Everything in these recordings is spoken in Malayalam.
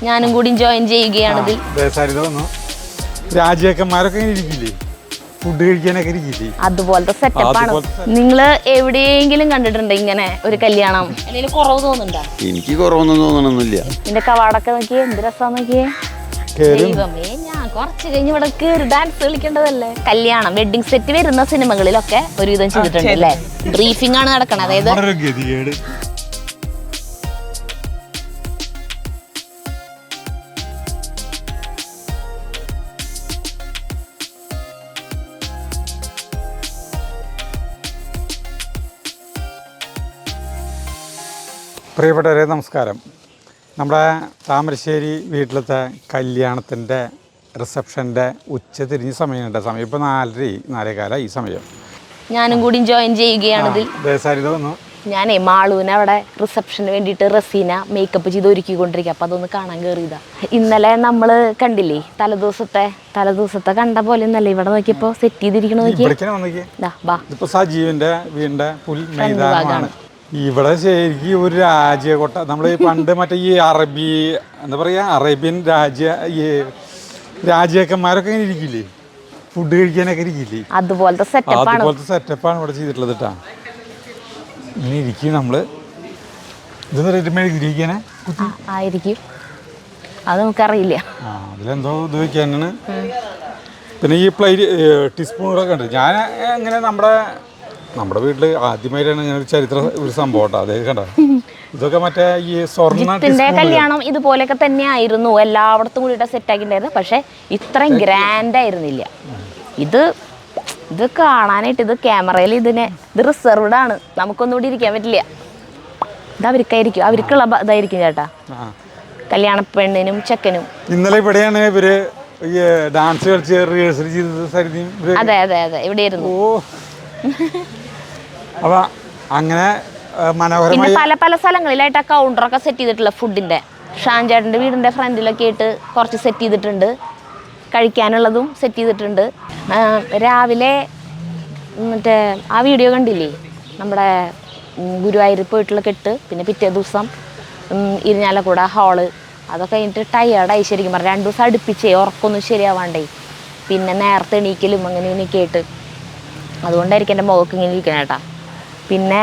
ഞാനും കൂടി ജോയിൻ ചെയ്യുകയാണിതിൽ. രാജാക്കന്മാരൊക്കെ ഇരിക്കില്ലേ, ഫുഡ് കഴിക്കാനൊക്കെ ഇരിക്കില്ലേ, അതുപോലത്തെ സെറ്റപ്പാണ്. നിങ്ങൾ എവിടെയെങ്കിലും കണ്ടിട്ടുണ്ടോ ഇങ്ങനെ ഒരു കല്യാണം? എന്തെങ്കിലും കുറവ് തോന്നുന്നുണ്ടോ? എനിക്ക് കുറവൊന്നും തോന്നണമെന്നില്ല. ഇതിന്റെ കവാടൊക്കെ നോക്കിയേ, എന്ത് രസാ നോക്കിയേ. ദൈവമേ, ഞാൻ കുറച്ച് കഴിഞ്ഞ് ഇവിടെ കയറി ഡാൻസ് കളിക്കേണ്ടതല്ലേ. കല്യാണം വെഡിങ് സെറ്റ് വരുന്ന സിനിമകളിലൊക്കെ ഒരുവിധം ചെയ്തിട്ടുണ്ട് അല്ലേ? ബ്രീഫിംഗ് ആണ് നടക്കണം. അതായത് പ്രിയപ്പെട്ടവരെ നമസ്കാരം. നമ്മുടെ താമരശ്ശേരി വീട്ടിലത്തെ കല്യാണത്തിൻ്റെ റിസപ്ഷൻ്റെ ഉച്ച തിരിഞ്ഞ സമയമുണ്ട്. സമയം ഇപ്പോൾ 4:45 ഈ സമയം. ഞാനും കൂടി ജോയിൻ ചെയ്യുകയാണിതിൽ. ഞാനേ മാളൂന് അവിടെ റിസപ്ഷന് വേണ്ടിയിട്ട് റസീന മേക്കപ്പ് ചെയ്ത് ഒരുക്കിക്കൊണ്ടിരിക്കുക. അപ്പം അതൊന്ന് കാണാൻ കയറിയതാ. ഇന്നലെ നമ്മൾ കണ്ടില്ലേ, തലേദിവസത്തെ കണ്ട പോലെ ഒന്നല്ല ഇവിടെ നോക്കിയപ്പോൾ സെറ്റ് ചെയ്തിരിക്കണ നോക്കിയപ്പോൾ സജീവന്റെ വീടിൻ്റെ പുൽമൈതാനമാണ്. ഇവിടെ ശരിക്കും ഒരു രാജ്യകൊട്ട. നമ്മൾ പണ്ട് മറ്റേ ഈ അറബി എന്താ പറയുക, അറേബ്യൻ രാജാക്കന്മാരൊക്കെ ഇങ്ങനെ ഇരിക്കില്ലേ, ഫുഡ് കഴിക്കാനൊക്കെ ഇരിക്കില്ലേ, അതുപോലത്തെ സെറ്റപ്പാണ് ഇവിടെ ചെയ്തിട്ടുള്ളത് കേട്ടാ. ഇങ്ങനെ ഇരിക്കും നമ്മള്. ഇതൊന്നും റെഡിമേഡ് ആയിരിക്കും, അത് നമുക്കറിയില്ല. അതിലെന്തോ ഇത് വയ്ക്കാനാണ്. പിന്നെ ഈ പ്ലേറ്റ് ടീസ്പൂണുകളൊക്കെ ഉണ്ട്. ഞാൻ അങ്ങനെ നമ്മുടെ വീട്ടിൽ ആദ്യമായിട്ടാണ് ഇങ്ങനെ ഒരു ചരിത്ര ഒരു സംഭവം കേട്ടോ. അതേ കണ്ട, ഇതൊക്കെ മറ്റേ ഈ സ്വർണ്ണത്തിന്റെ കല്യാണം ഇതുപോലെയൊക്കെ തന്നെ ആയിരുന്നു, എല്ലായിടത്തും കൂടിയിട്ട് സെറ്റ് ആക്കിണ്ടായിരുന്നു. പക്ഷെ ഇത്രയും ഗ്രാൻഡ് ആയിരുന്നില്ല. ഇത് കാണാനായിട്ട് ഇത് ക്യാമറയിൽ ഇത് റിസർവ്ഡ് ആണ്, നമുക്കൊന്നുകൂടി ഇരിക്കാൻ പറ്റില്ല. ഇത് അവർക്കുള്ള ഇതായിരിക്കും ചേട്ടാ, കല്യാണ പെണ്ണിനും ചെക്കനും. ഇന്നലെ ഇവിടെയാണ് ഇവര് ഡാൻസ് കളിച്ച് റിഹേഴ്സൽ ചെയ്തത്. അതെ ഇവിടെയായിരുന്നു. അപ്പൊ അങ്ങനെ പിന്നെ പല സ്ഥലങ്ങളിലായിട്ട് ആ കൗണ്ടറൊക്കെ സെറ്റ് ചെയ്തിട്ടുള്ള ഫുഡിന്റെ. ഷാൻചേട്ടൻ്റെ വീടിന്റെ ഫ്രണ്ടിലൊക്കെ ആയിട്ട് കുറച്ച് സെറ്റ് ചെയ്തിട്ടുണ്ട്. കഴിക്കാനുള്ളതും സെറ്റ് ചെയ്തിട്ടുണ്ട്. രാവിലെ മറ്റേ ആ വീഡിയോ കണ്ടില്ലേ, നമ്മുടെ ഗുരുവായൂർ പോയിട്ടുള്ള കെട്ട്, പിന്നെ പിറ്റേ ദിവസം ഇരിഞ്ഞാലക്കുട ഹാള്, അതൊക്കെ കഴിഞ്ഞിട്ട് ടയേർഡായി ശരിക്കും പറഞ്ഞാൽ. 2 ദിവസം അടുപ്പിച്ചേ, ഉറക്കൊന്നും ശരിയാവാണ്ടേ. പിന്നെ നേരത്തെ എണീക്കലും അങ്ങനെയൊക്കെ ആയിട്ട്, അതുകൊണ്ടായിരിക്കും എൻ്റെ മുഖക്ക് ഇങ്ങനെ ഇരിക്കണം കേട്ടാ. പിന്നെ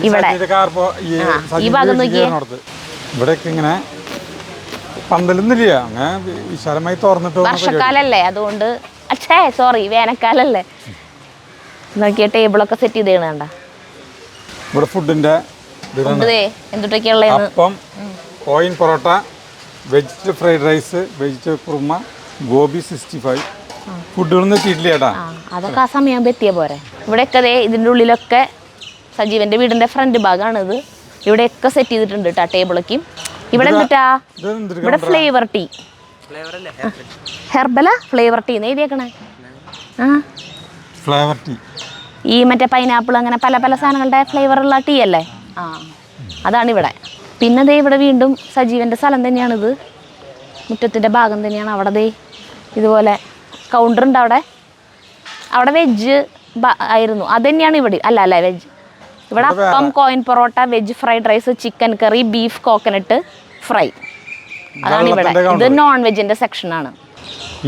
ഇവിടെ ഈ ഭാഗം നോക്കിയേ, ഇവിടെയൊക്കെ ഇങ്ങനെ പന്തലൊന്നുമില്ല, അങ്ങനെ വിശാലമായി തുറന്നിട്ട്. വർഷക്കാലല്ലേ, അതുകൊണ്ട് വേനൽക്കാലല്ലേ. നോക്കിയ ടേബിളൊക്കെ സെറ്റ് ചെയ്ത് കണ്ട. ഇവിടെ ഫുഡിന്റെ എന്തൊക്കെയുള്ള appam, coin porotta, vegetable fried rice, vegetable kurma, gobi 65 ഫുഡുകളൊന്നും എത്തിയിട്ടില്ല ചേട്ടാ. അതൊക്കെ ആ സമയം എത്തിയ പോരെ. ഇവിടെയൊക്കെ ഇതിൻ്റെ ഉള്ളിലൊക്കെ സജീവന്റെ വീടിന്റെ ഫ്രണ്ട് ഭാഗമാണ് ഇത്. ഇവിടെയൊക്കെ സെറ്റ് ചെയ്തിട്ടുണ്ട് കേട്ടോ ടേബിളൊക്കെ. ഇവിടെ എന്തിട്ടാ, ഇവിടെ ഫ്ലേവർ ടീ, ഹെർബല ഫ്ലേവർ ടീ എഴുതിയേക്കണേ. ഫ്ലേവർ ടീ ഈ മറ്റേ പൈനാപ്പിൾ അങ്ങനെ പല സാധനങ്ങളുടെ ഫ്ലേവറുള്ള ടീ അല്ലേ, അതാണ് ഇവിടെ. പിന്നെ ഇവിടെ വീണ്ടും സജീവന്റെ സ്ഥലം തന്നെയാണിത്, മുറ്റത്തിന്റെ ഭാഗം തന്നെയാണ്. അവിടെ ഇതുപോലെ കൗണ്ടർ ഉണ്ട്. അവിടെ വെജ് ആയിരുന്നു, അത് തന്നെയാണ് ഇവിടെ. അല്ല വെജ്. ഇവിടെ appam, coin porotta, veg fried rice, chicken curry, beef coconut fry, അതാണ് ഇവിടെ. ഇത് നോൺ വെജിന്റെ സെക്ഷനാണ്.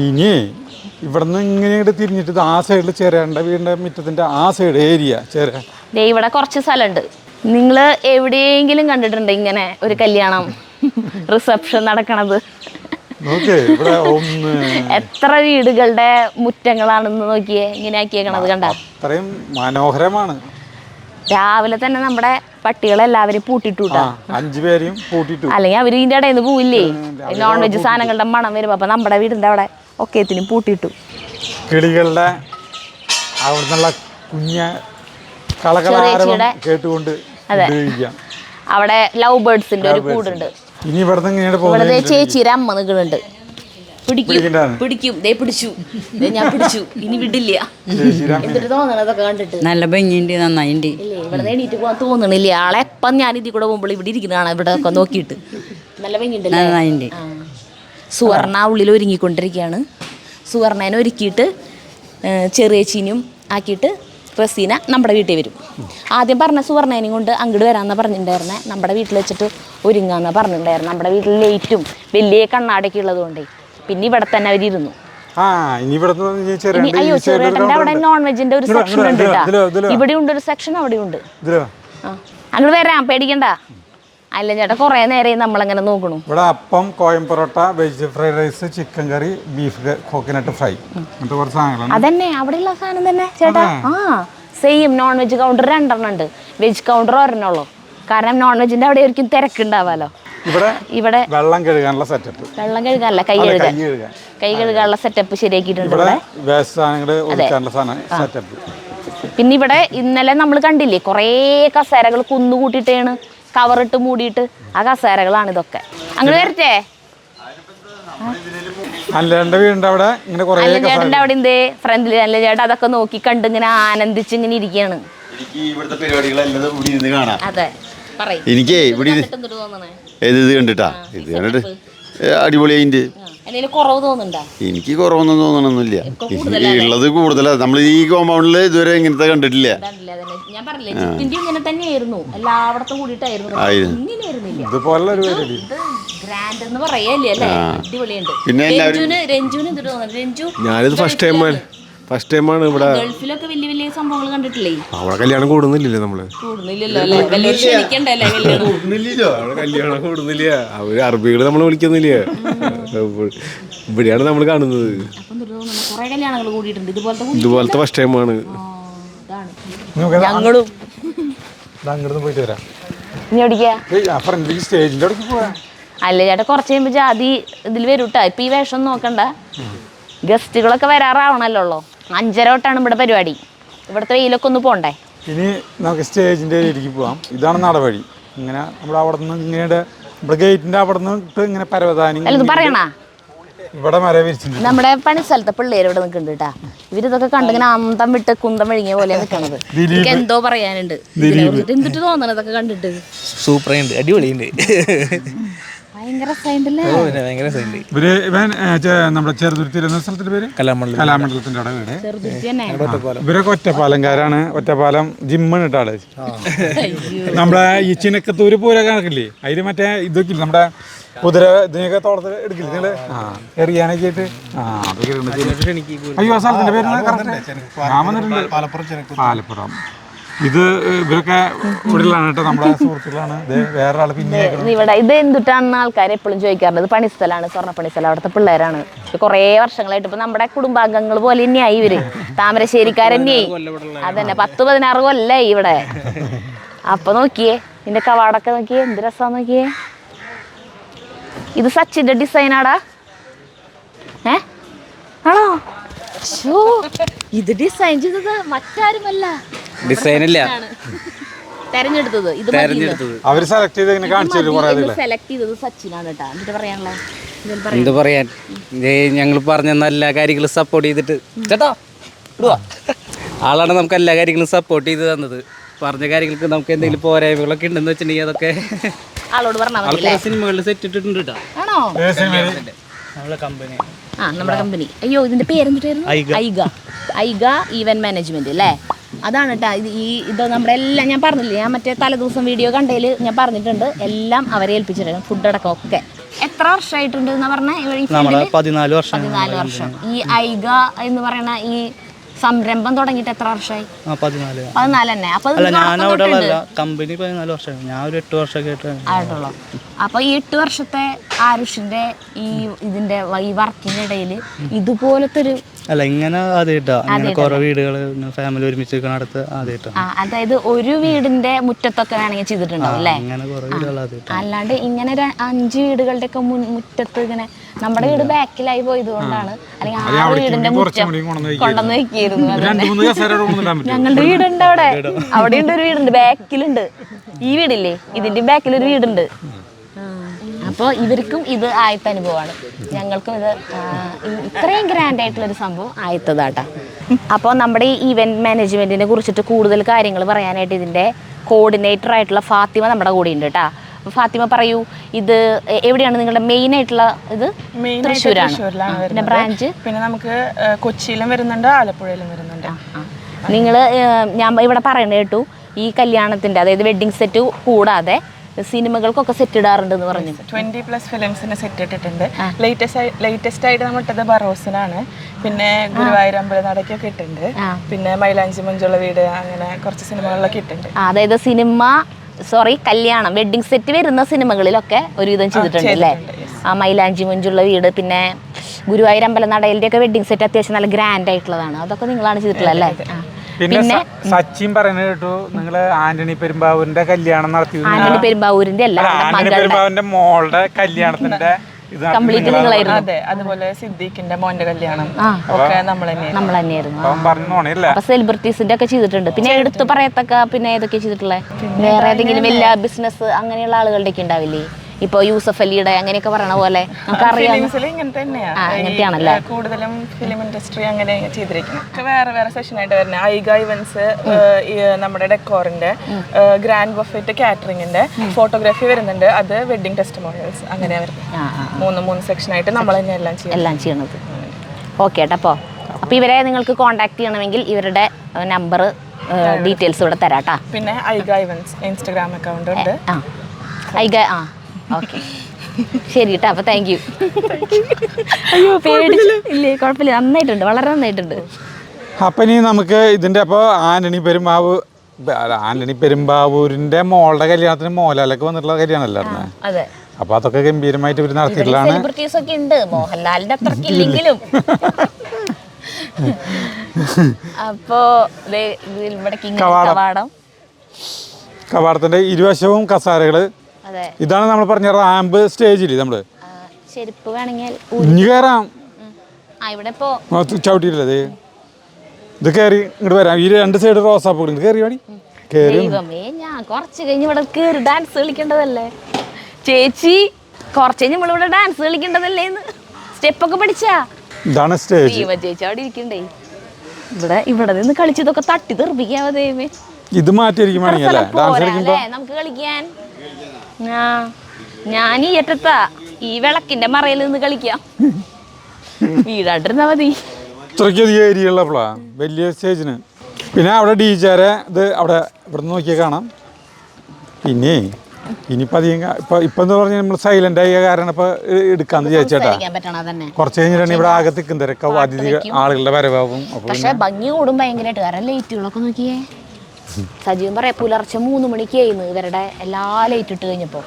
ഇനി ഇവിടുന്ന് ഇങ്ങനെ തിരിഞ്ഞിട്ട് ആ സൈഡിൽ ചേരേണ്ട വീടിന്റെ മുറ്റത്തിന്റെ ആ സൈഡ് ഏരിയ ചേരാ. ഇവിടെ കുറച്ച് സ്ഥലമുണ്ട്. നിങ്ങൾ എവിടെയെങ്കിലും കണ്ടിട്ടുണ്ടോ ഇങ്ങനെ ഒരു കല്യാണം റിസപ്ഷൻ നടക്കണത്? എത്ര വീടുകളുടെ മുറ്റങ്ങളാണെന്ന് നോക്കിയേ, ഇങ്ങനെ ആക്കിയേക്കണത് കണ്ട. അത്രയും മനോഹരമാണ്. രാവിലെ തന്നെ നമ്മുടെ പട്ടികളെല്ലാവരും പൂട്ടിട്ടൂട്ടാ, 5 പേരെയും പൂട്ടിട്ടു. അല്ലെങ്കിൽ അവർ ഇതിന്റെ ഇടയിൽ നിന്ന് പോവില്ലേ, നോൺ വെജ് സാധനങ്ങളുടെ മണം വരുമ്പോ. അപ്പൊ നമ്മുടെ വീടിന്റെ അവിടെ ഒക്കെത്തിനും പൂട്ടിട്ടു. കിളികളുടെ അവിടുന്നുള്ള കുഞ്ഞ കളകളാരവം കേട്ടുകൊണ്ട് അവിടെ ലവ് ബേർഡ്സിന്റെ ഒരു കൂടുണ്ട്. ഇനി ഇവിടെ ചേച്ചിയുടെ അമ്മ നിൽക്കുന്നുണ്ട്. പിടിക്കും പിടിച്ചു, ഞാൻ പിടിച്ചു, ഇനി വിടില്ല. എന്തൊരു തോന്നണതൊക്കെ കണ്ടിട്ട്. നല്ല ഭംഗിയുണ്ട്, നന്നായിണ്ട്. ഇവിടെ എണീറ്റ് പോകാൻ തോന്നണില്ല. ആളെ എപ്പം ഞാൻ ഇതിൽ കൂടെ പോകുമ്പോൾ ഇവിടെ ഇരിക്കുന്നതാണ്. ഇവിടെ ഒക്കെ നോക്കിയിട്ട് നല്ല ഭംഗിയുണ്ട്. സുവർണ ഉള്ളിൽ ഒരുങ്ങിക്കൊണ്ടിരിക്കുകയാണ്. സുവർണേനെ ഒരുക്കിയിട്ട് ചെറിയ ചീനും ആക്കിയിട്ട് റസീന നമ്മുടെ വീട്ടിൽ വരും. ആദ്യം പറഞ്ഞ സുവർണേനെയും കൊണ്ട് അങ്ങോട്ട് വരാമെന്നാണ് പറഞ്ഞിട്ടുണ്ടായിരുന്നെ. നമ്മുടെ വീട്ടിൽ വെച്ചിട്ട് ഒരുങ്ങാമെന്നാണ് പറഞ്ഞിട്ടുണ്ടായിരുന്നു. നമ്മുടെ വീട്ടിൽ ലൈറ്റും വലിയ കണ്ണാടൊക്കെ ഉള്ളതുകൊണ്ടേ പിന്നെ ഇവിടെ തന്നെ അവരിരുന്നു. അയ്യോ ചെറുവേട്ടൻ്റെ അവിടെ നോൺ വെജിന്റെ ഒരു സെക്ഷൻ ഉണ്ട് കേട്ടോ. ഇവിടെ ഉണ്ട് ഒരു സെക്ഷൻ, അവിടെ ഉണ്ട്. അങ്ങോട്ട് വരാം, പേടിക്കണ്ട. അല്ല ചേട്ടാ കുറേ നേരം നമ്മളങ്ങനെ നോക്കണു. ഇവിടെ അപ്പം, കോയം porotta, veg fried rice, chicken curry, beef coconut fry, അങ്ങനത്തെ കുറച്ച് സാധനങ്ങളാണ്. അതന്നെ അവിടെയുള്ള സാധനം തന്നെ ചേട്ടാ. സെയിം നോൺ വെജ് കൗണ്ടർ 2 ഉണ്ട്, വെജ് കൗണ്ടർ 1 ഉള്ളൂ. കാരണം നോൺ വെജിന്റെ അവിടെ ആയിരിക്കും തിരക്കുണ്ടാവാലോ. ഇവിടെ വെള്ളം കഴുകാനുള്ള സെറ്റപ്പ്, വെള്ളം കഴുകാനല്ല കൈ കഴുകാനുള്ള സെറ്റപ്പ് ശരിയാക്കിയിട്ടുണ്ട്. പിന്നെ ഇവിടെ ഇന്നലെ നമ്മൾ കണ്ടില്ലേ കുറേ കസേരകൾ കുന്നുകൂട്ടിയിട്ടാണ് കവറിട്ട് മൂടിയിട്ട്. ആ കസേരകളാണ് ഇതൊക്കെ. അങ്ങോട്ട് വരട്ടെ. വീടിന്റെ അവിടെ ചേട്ടൻ്റെ അവിടെ എന്തേ ഫ്രണ്ടിൽ നല്ല ചേട്ടാ അതൊക്കെ നോക്കി കണ്ട് ഇങ്ങനെ ആനന്ദിച്ച് ഇങ്ങനെ ഇരിക്കുകയാണ്. അതെ എനിക്ക് ഇവിടെ ഇത് കണ്ടിട്ടാ, ഇത് കണ്ടിട്ട് അടിപൊളിയായിട്ട് എനിക്ക് കുറവൊന്നും തോന്നണമെന്നില്ല. ഉള്ളത് കൂടുതലാ. നമ്മൾ ഈ കോമ്പൗണ്ടിൽ ഇതുവരെ ഇങ്ങനത്തെ കണ്ടിട്ടില്ല. പിന്നെ ഞാനിത് ഫസ്റ്റ് ടൈമാണ് ഇവിടെ. ഗൾഫിലൊക്കെ വലിയ വലിയ സംഭവങ്ങൾ കണ്ടിട്ടില്ലേ? അവിടെ കല്യാണം കൂടുന്നില്ലല്ലോ നമ്മള്. അവിടെ കല്യാണം കൂടുന്നില്ല. അവര് അറബികള് നമ്മള് വിളിക്കുന്നില്ല. ഇവിടെയാണ് നമ്മൾ കാണുന്നത്. ഇതുപോലത്തെ ഫസ്റ്റ് ടൈമാണ്. അല്ല ചേട്ടാ കുറച്ച് കഴിയുമ്പോ ജാതി ഇതിൽ വരൂട്ടാ. ഇപ്പൊ ഈ വേഷം നോക്കണ്ട, ഗസ്റ്റുകളൊക്കെ വരാറാവണല്ലോ. 5:30 തൊട്ടാണ് ഇവിടെ പരിപാടി. ഇവിടുത്തെ വെയിലൊക്കെ ഒന്ന് പോണ്ടേ. ഇനി നമുക്ക് സ്റ്റേജിന്റെ ഇടയ്ക്ക് പോവാം. ഇതാണ് നടവഴി. ഇങ്ങനെ നമ്മുടെ അവിടെ നിന്ന് ഇങ്ങനെ നമ്മുടെ ഗേറ്റിന്റെ അവിടെ നിന്ന് ഇങ്ങനെ പരവതാനി പറയണ ഇവിടെ മര വിരിച്ചിട്ടുണ്ട്. നമ്മുടെ പണി സ്ഥലത്തെ പിള്ളേർ ഇവിടെ നിൽക്കുന്നുണ്ട് കേട്ടാ. ഇവരിതൊക്കെ കണ്ടിങ്ങനെ അന്തം വിട്ട് കുന്തം വിഴുങ്ങിയ പോലെ നിൽക്കണത്. എനിക്ക് എന്തോ പറയാനുണ്ട്. എന്തിട്ട് തോന്നണം ഇതൊക്കെ കണ്ടിട്ട്. സൂപ്പറുണ്ട്, അടിപൊളിയുണ്ട്. നമ്മുടെ ചെറുതുരുത്തി സ്ഥലത്തിന്റെ പേര് കലാമണ്ഡലത്തിന്റെ അവിടെ വീട്. ഇവരൊക്കെ ഒറ്റപ്പാലംകാരാണ്. ഒറ്റപ്പാലം ജിമ്മാണ് ഇട്ടാള്. നമ്മളെ ഈ ചിനക്കത്തൂര് പൂര കണക്കില്ലേ, അതില് മറ്റേ ഇതൊക്കെ ഇല്ല, നമ്മുടെ കുതിര ഇതിനൊക്കെ തോളത്ത് എടുക്കില്ല നിങ്ങള് എറിയാനൊക്കെ ആയിട്ട്. അയ്യോ സ്ഥലത്തിന്റെ പേര് ഞാൻ വന്നിട്ടുണ്ട്, പാലപ്പുറം. ഇത് ഇവരൊക്കെ ഇവിടെയാണ് കേട്ടോ, നമ്മുടെ സുഹൃത്തുക്കളാണ്. വേറെ ആള് പിന്നെ ഇവിടെ ഇത് എന്തിട്ടാണെന്ന് ആൾക്കാർ എപ്പോഴും ചോദിക്കാറുണ്ട്. ഇത് പണിസ്ഥലാണ്, സ്വർണ്ണപ്പണിസ്ഥലം. അവിടുത്തെ പിള്ളേരാണ്. കുറേ വർഷങ്ങളായിട്ട് ഇപ്പൊ നമ്മുടെ കുടുംബാംഗങ്ങൾ പോലെ തന്നെയായി ഇവര്. താമരശ്ശേരിക്കാരന്നെയായി. അതന്നെ 10-16 കൊല്ലായി ഇവിടെ. അപ്പൊ നോക്കിയേ ഇതിന്റെ കവാടൊക്കെ നോക്കിയേ, എന്ത് രസാ നോക്കിയേ. ഇത് സച്ചിന്റെ ഡിസൈനാടാ. ആണോ? ഇത് ഡിസൈൻ ചെയ്തത് മറ്റാരുമല്ല, ഡിസൈനല്ല തെരഞ്ഞെടുത്തത്. ഇത് അവര് സെലക്ട് ചെയ്ത് സെലക്ട് ചെയ്തത് സച്ചിനാണ് കേട്ടാ. എന്നിട്ട് പറയാനുള്ള എന്ത് പറയാൻ, ഞങ്ങൾ പറഞ്ഞ നല്ല കാര്യങ്ങൾ സപ്പോർട്ട് ചെയ്തിട്ട് ചേട്ടാ ആളാണ് നമുക്ക് എല്ലാ കാര്യങ്ങളും സപ്പോർട്ട് ചെയ്ത് തന്നത്. പറഞ്ഞ കാര്യങ്ങൾക്ക് നമുക്ക് എന്തെങ്കിലും പോരായ്മകളൊക്കെ ഉണ്ടെന്ന് വെച്ചിട്ടുണ്ടെങ്കിൽ അതൊക്കെ ആളോട് പറഞ്ഞാൽ സിനിമകളിൽ സെറ്റ് ഇട്ടിട്ടുണ്ട് കേട്ടോ. ആണോ? നമ്മുടെ കമ്പനി. അയ്യോ ഇതിന്റെ പേരെന്തിട്ടായിരുന്നു? ഐഗ ഈവന്റ് മാനേജ്മെന്റ് അല്ലേ? അതാണ് കേട്ടോ. ഇത് നമ്മുടെ എല്ലാം ഞാൻ പറഞ്ഞില്ലേ, ഞാൻ മറ്റേ തലേദിവസം വീഡിയോ കണ്ടതിൽ ഞാൻ പറഞ്ഞിട്ടുണ്ട്. എല്ലാം അവരെ ഏൽപ്പിച്ചിട്ടുണ്ട്, ഫുഡ് അടക്കം ഒക്കെ. എത്ര വർഷമായിട്ടുണ്ട് എന്നാ പറഞ്ഞ? 14 വർഷം. ഈ ഐഗ എന്ന് പറയുന്ന ഈ സംരംഭം തുടങ്ങിയിട്ട് എത്ര വർഷമായി? 14 തന്നെ. അപ്പൊ കമ്പനി 14 വർഷമായി. ഞാൻ ഒരു 8 വർഷമൊക്കെ ആയിട്ടുള്ളൂ. അപ്പൊ ഈ 8 വർഷത്തെ ആരുഷിന്റെ ഇതിന്റെ ഈ വർക്കിന്റെ ഇടയിൽ ഇതുപോലത്തെ ഒരു അല്ല ഇങ്ങനെ ആദ്യമായിട്ടാ കുറെ വീടുകള് ഫാമിലി ഒരുമിച്ച് അടുത്ത് ആദ്യമായിട്ടാ. അതായത് ഒരു വീടിന്റെ മുറ്റത്തൊക്കെ വേണമെങ്കിൽ ചെയ്തിട്ടുണ്ടാവും അല്ലേ? അല്ലാണ്ട് ഇങ്ങനെ 5 വീടുകളുടെ ഒക്കെ മുറ്റത്ത് ഇങ്ങനെ. നമ്മുടെ വീട് ബാക്കിലായി പോയത് കൊണ്ടാണ്, അല്ലെങ്കിൽ ആ വീടിന്റെ മുറ്റം കൊണ്ടുവന്ന് വെക്കിയിരുന്നു. ഞങ്ങളുടെ വീടുണ്ട് അവിടെ ഉണ്ട് ഒരു വീടുണ്ട്, ബാക്കിലുണ്ട്. ഈ വീടില്ലേ, ഇതിന്റെ ബാക്കിലൊരു വീടുണ്ട്. അപ്പോൾ ഇവർക്കും ഇത് ആദ്യത്തെ അനുഭവമാണ്. ഞങ്ങൾക്കും ഇത് ഇത്രയും ഗ്രാൻഡ് ആയിട്ടുള്ളൊരു സംഭവം ആദ്യത്തേതാട്ടാ. അപ്പോൾ നമ്മുടെ ഈ ഈവൻറ്റ് മാനേജ്മെൻറ്റിനെ കുറിച്ചിട്ട് കൂടുതൽ കാര്യങ്ങൾ പറയാനായിട്ട് ഇതിൻ്റെ കോർഡിനേറ്റർ ആയിട്ടുള്ള ഫാത്തിമ നമ്മുടെ കൂടെ ഉണ്ട് കേട്ടോ. അപ്പോൾ ഫാത്തിമ പറയൂ, ഇത് എവിടെയാണ് നിങ്ങളുടെ മെയിൻ ആയിട്ടുള്ള ഇത്? തൃശ്ശൂരാണ്. പിന്നെ ബ്രാഞ്ച് പിന്നെ നമുക്ക് കൊച്ചിയിലും വരുന്നുണ്ട്, ആലപ്പുഴയിലും വരുന്നുണ്ട്. നിങ്ങൾ ഞാൻ ഇവിടെ പറയണ കേട്ടു ഈ കല്യാണത്തിൻ്റെ അതായത് വെഡ്ഡിങ് സെറ്റ് കൂടാതെ സിനിമകൾക്കൊക്കെ സെറ്റ് ഇടാറുണ്ടെന്ന് പറഞ്ഞു. 20+ ഫിലിംസിന് സെറ്റ് ഇട്ടിട്ടുണ്ട്. ലേറ്റസ്റ്റ് ആയിട്ട് നമ്മൾ ഇട്ടത് ബറോസിനാണ്. പിന്നെ ഗുരുവായൂർ അമ്പലനടയ്ക്കൊക്കെ ഇട്ടിട്ടുണ്ട്. പിന്നെ മൈലാഞ്ചി മഞ്ജുള്ള വീട്, അങ്ങനെ കുറച്ച് സിനിമകളിലൊക്കെ ഇട്ടിട്ടുണ്ട്. അതായത് കല്യാണം വെഡ്ഡിങ് സെറ്റ് വരുന്ന സിനിമകളിലൊക്കെ ഒരുവിധം ചെയ്തിട്ടുണ്ട് അല്ലേ? ആ മൈലാഞ്ചി മഞ്ജുള്ള വീട്, പിന്നെ ഗുരുവായൂർ അമ്പലനടയിലെ ഒക്കെ വെഡ്ഡിങ് സെറ്റ് അത്യാവശ്യം നല്ല ഗ്രാൻഡ് ആയിട്ടുള്ളതാണ്. അതൊക്കെ നിങ്ങളാണ് ചെയ്തിട്ടുള്ളത് അല്ലേ? പിന്നെ സച്ചിൻ പറയുന്നത് കേട്ടു നിങ്ങള് ആന്റണി പെരുമ്പാവൂരിന്റെ കല്യാണം നടത്തി. ആന്റണി പെരുമ്പാവൂരിന്റെ അല്ല, ആന്റണി പെരുമ്പാവൂരിന്റെ മോളുടെ കല്യാണത്തിന്റെ കംപ്ലീറ്റ് നിങ്ങളായിരുന്നു. അതെ, അതുപോലെ സിദ്ദീഖിന്റെ മോന്റെ കല്യാണം ഒക്കെ നമ്മൾ തന്നെയായിരുന്നു. പറഞ്ഞോണല്ലേ? അപ്പൊ സെലിബ്രിറ്റീസിന്റെ ഒക്കെ ചെയ്തിട്ടുണ്ട്. പിന്നെ എടുത്തു പറയത്തക്ക പിന്നെ ഏതൊക്കെ ചെയ്തിട്ടുള്ളത്? വേറെ ഏതെങ്കിലും വലിയ ബിസിനസ് അങ്ങനെയുള്ള ആളുകളുടെ ഒക്കെ ഉണ്ടാവില്ലേ? ഇപ്പൊ യൂസഫ് അലിയുടെ അങ്ങനെയൊക്കെ പറയണ പോലെ അങ്ങനത്തെയാണല്ലേ കൂടുതലും ഫിലിം ഇൻഡസ്ട്രി അങ്ങനെ ചെയ്തിരിക്കുന്നത്. വേറെ സെഷൻ ആയിട്ട് വരുന്നത് ഐഗ ഇവന്റ്സ്, നമ്മുടെ ഡെക്കോറിന്റെ, ഗ്രാൻഡ് ബഫറ്റ് കാറ്ററിംഗിന്റെ ഫോട്ടോഗ്രാഫി വരുന്നുണ്ട്. അത് വെഡിങ് ടെസ്റ്റിമോണിയൽസ് അങ്ങനെ വരുന്നത്. മൂന്ന് സെക്ഷൻ ആയിട്ട് നമ്മൾ തന്നെ എല്ലാം ചെയ്യണത്. ഓക്കെ കേട്ടോ. അപ്പൊ ഇവരെ നിങ്ങൾക്ക് കോൺടാക്ട് ചെയ്യണമെങ്കിൽ ഇവരുടെ നമ്പർ ഡീറ്റെയിൽസ് ഇവിടെ തരാട്ടാ. പിന്നെ ഐഗ ഇവന്റ്സ് ഇൻസ്റ്റാഗ്രാം അക്കൗണ്ട് ഉണ്ട്. ഓക്കെ, ശരി കേട്ടോ. അപ്പോൾ താങ്ക് യു. അയ്യോ ഇല്ലേ, കുഴപ്പമില്ല, നന്നായിട്ടുണ്ട്, വളരെ നന്നായിട്ടുണ്ട്. അപ്പം ഇനി നമുക്ക് ഇതിൻ്റെ അപ്പോൾ ആന്റണി പെരുമ്പാവൂരിൻ്റെ മോളുടെ കല്യാണത്തിന് മോഹൻലാലൊക്കെ വന്നിട്ടുള്ള കല്യാണമല്ലോ. അതെ, അപ്പോൾ അതൊക്കെ ഗംഭീരമായിട്ട് ഇവർ നടത്തിയിട്ടുള്ളതാണ്. സെലിബ്രിറ്റീസ് ഒക്കെ ഉണ്ട്, മോഹൻലാലിന്റെ അത്രക്കില്ലെങ്കിലും. അപ്പോൾ ഇവിടെ കവാടത്തിൻ്റെ ഇരുവശവും കസാരകള്. ഇതാണ് നമ്മൾ പറഞ്ഞ റാമ്പ് സ്റ്റേജില് നമ്മള് ചെരുപ്പ് വേണമെങ്കിൽ ഇനി കയറാം. ചവിട്ടിയില്ലേ ഇത് കയറി ഇങ്ങോട്ട് വരാം. ഈ 2 സൈഡ് റോസാപ്പൂകൾ കയറി വാടി കയറി. ഞാൻ കുറച്ച് കഴിഞ്ഞ് ഇവിടെ കയറി ഡാൻസ് കളിക്കേണ്ടതല്ലേ ചേച്ചി? കുറച്ച് കഴിഞ്ഞ് നമ്മളിവിടെ ഡാൻസ് കളിക്കേണ്ടതല്ലേ? സ്റ്റെപ്പൊക്കെ പഠിച്ചാ? ഇതാണ് സ്റ്റേജ്. ചേച്ചി അവിടെ ഇരിക്കണ്ടേ? ഇവിടെ നിന്ന് കളിച്ചതൊക്കെ തട്ടി തെറിപ്പിക്കാവേ. ഇത് മാറ്റിയിരിക്കും നമുക്ക് കളിക്കാൻ. ഞാൻ ഈ അറ്റത്താ, ഈ വിളക്കിന്റെ മറയിൽ നിന്ന് കളിക്കാം. വീടാണ്ടിരുന്നാ മതി. ഇത്രയ്ക്കധികം ഏരിയ ഉള്ളപ്പോഴാ വലിയ സ്റ്റേജിന്. പിന്നെ അവിടെ ഡീജാരെ ഇത് അവിടെ ഇവിടെ നോക്കിയാൽ കാണാം. പിന്നെ ഇനിയിപ്പോൾ അധികം ഇപ്പം എന്താ പറഞ്ഞാൽ നമ്മൾ സൈലന്റ് ആയ കാരണം ഇപ്പം എടുക്കാന്ന് വിചാരിച്ചേട്ടാ. കുറച്ച് കഴിഞ്ഞിട്ടാണ് ഇവിടെ ആകെ തിക്കും തിരക്കാവും, അതിഥി ആളുകളുടെ വരവാകും. പക്ഷെ ഭംഗി കൂടും ഭയങ്കരമായിട്ട്. കാരണം ലൈറ്റുകളൊക്കെ നോക്കിയേ. സജീവൻ പറയാം പുലർച്ചെ 3 മണിക്ക് ആയിരുന്നു ഇവരുടെ എല്ലാ ലൈറ്റ് ഇട്ട് കഴിഞ്ഞപ്പോൾ,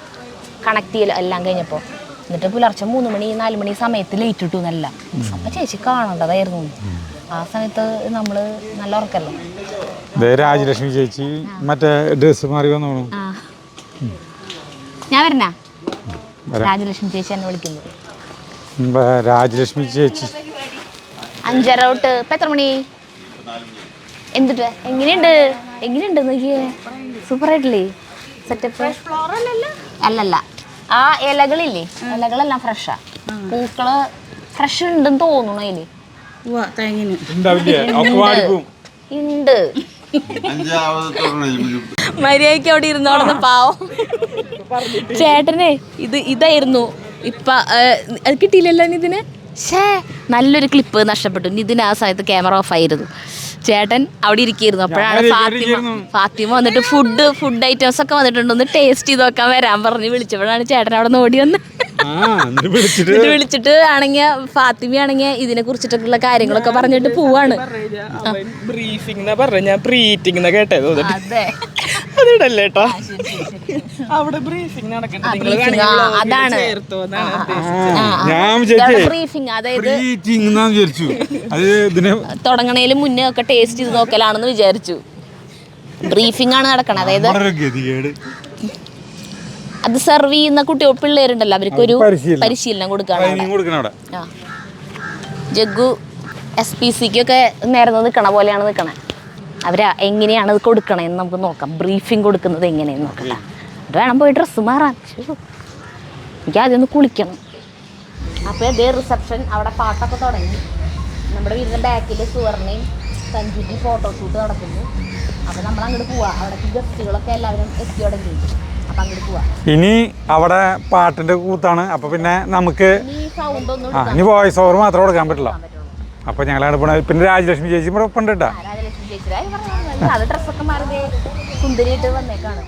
കണക്ട് ചെയ്യൽ എല്ലാം കഴിഞ്ഞപ്പോൾ. എന്നിട്ട് പുലർച്ചെ 3 മണി 4 മണി സമയത്ത് ലൈറ്റ് ഇട്ടു എന്നല്ല. അപ്പം ചേച്ചി കാണേണ്ടതായിരുന്നു. ആ സമയത്ത് നമ്മൾ നല്ല ഉറക്കല്ലേ. രാജലക്ഷ്മി ചേച്ചി മറ്റേ ഡ്രസ് മാറി വന്നോ? ഞാൻ വരണ രാജലക്ഷ്മി ചേച്ചി എന്നെ വിളിക്കുന്നത്. രാജലക്ഷ്മി ചേച്ചി 5:30 തൊട്ട് ഇപ്പം എത്ര മണി? എന്തിട്ട് എങ്ങനെയുണ്ട് നോക്കിയേ? സൂപ്പറായിട്ടില്ലേ സെറ്റപ്പ്? അല്ലല്ല, ആ ഇലകളില്ലേ, ഇലകളെല്ലാം ഫ്രഷാ. പൂക്കള് ഫ്രഷ് ഉണ്ടെന്ന് തോന്നുന്നു അതില്. ഉണ്ട്. മര്യാദയ്ക്ക് അവിടെ ഇരുന്നോടുന്ന പാവം ചേട്ടനെ. ഇതായിരുന്നു ഇപ്പൊ അത് കിട്ടിയില്ലല്ലോ ഇതിന്. നല്ലൊരു ക്ലിപ്പ് നഷ്ടപ്പെട്ടു. ഇതിന് ആ സമയത്ത് ക്യാമറ ഓഫ് ആയിരുന്നു. ചേട്ടൻ അവിടെ ഇരിക്കുന്നു. അപ്പോഴാണ് ഫാത്തിമ വന്നിട്ട് ഫുഡ് ഐറ്റംസ് ഒക്കെ വന്നിട്ടുണ്ടൊന്ന് ടേസ്റ്റ് ചെയ്ത് നോക്കാൻ വരാൻ പറഞ്ഞ് വിളിച്ചപ്പോഴാണ് ചേട്ടൻ അവിടെ നിന്ന് ഓടി വന്ന് വിളിച്ചിട്ട് ആണെങ്കിൽ ഫാത്തിമ ആണെങ്കിൽ ഇതിനെ കുറിച്ചിട്ടൊക്കെയുള്ള കാര്യങ്ങളൊക്കെ പറഞ്ഞിട്ട് പോവാണ്. അതാണ് ബ്രീഫിംഗ്. അതായത് തുടങ്ങണേലും മുന്നേ ഒക്കെ ടേസ്റ്റ് ചെയ്ത് നോക്കലാണെന്ന് വിചാരിച്ചു. ബ്രീഫിംഗ് ആണ് നടക്കണം. അതായത് അത് സെർവ് ചെയ്യുന്ന പിള്ളേരുണ്ടല്ലോ, അവർക്കൊരു പരിശീലനം കൊടുക്കണം. ജഗ്ഗു SPCക്കൊക്കെ നേരെ നിൽക്കണ പോലെയാണ് നിൽക്കണേ. എങ്ങനെയാണ് ഇത് കൊടുക്കണേന്ന് നമുക്ക് നോക്കാം. ബ്രീഫിംഗ് കൊടുക്കുന്നത് എങ്ങനെയെന്ന് നോക്കട്ടെ. അത് വേണം പോയി ഡ്രസ്സ് മാറാൻ. എനിക്ക് ആദ്യം ഒന്ന് കുളിക്കണം. അപ്പോൾ അതേ റിസപ്ഷൻ അവിടെ പാട്ടൊക്കെ തുടങ്ങി. നമ്മുടെ വീടിൻ്റെ ബാക്കിൽ സുവർണയും സഞ്ജുവിൻ്റെയും ഫോട്ടോഷൂട്ട് നടക്കുന്നു. അപ്പോൾ നമ്മൾ അങ്ങോട്ട് പോവാം. അവിടേക്ക് ഗസ്റ്റുകളൊക്കെ എല്ലാവരും എത്തി തുടങ്ങി. അപ്പം അങ്ങോട്ട് പോവാം. ഇനി അവിടെ പാട്ടിൻ്റെ കൂത്താണ്. അപ്പോൾ പിന്നെ നമുക്ക് ഇനി വോയിസ് ഓവർ മാത്രം കൊടുക്കാൻ പറ്റില്ല. അപ്പോൾ ഞങ്ങളവിടെ പോണ. പിന്നെ രാജലക്ഷ്മി ചേച്ചി ഇവിടെ ഒപ്പം ഉണ്ട് കേട്ടോ. ടീച്ചറായി പറഞ്ഞു അത് ഡ്രസ്സൊക്കെ മാറി സുന്ദരിയിട്ട് വന്നേക്കാണ്.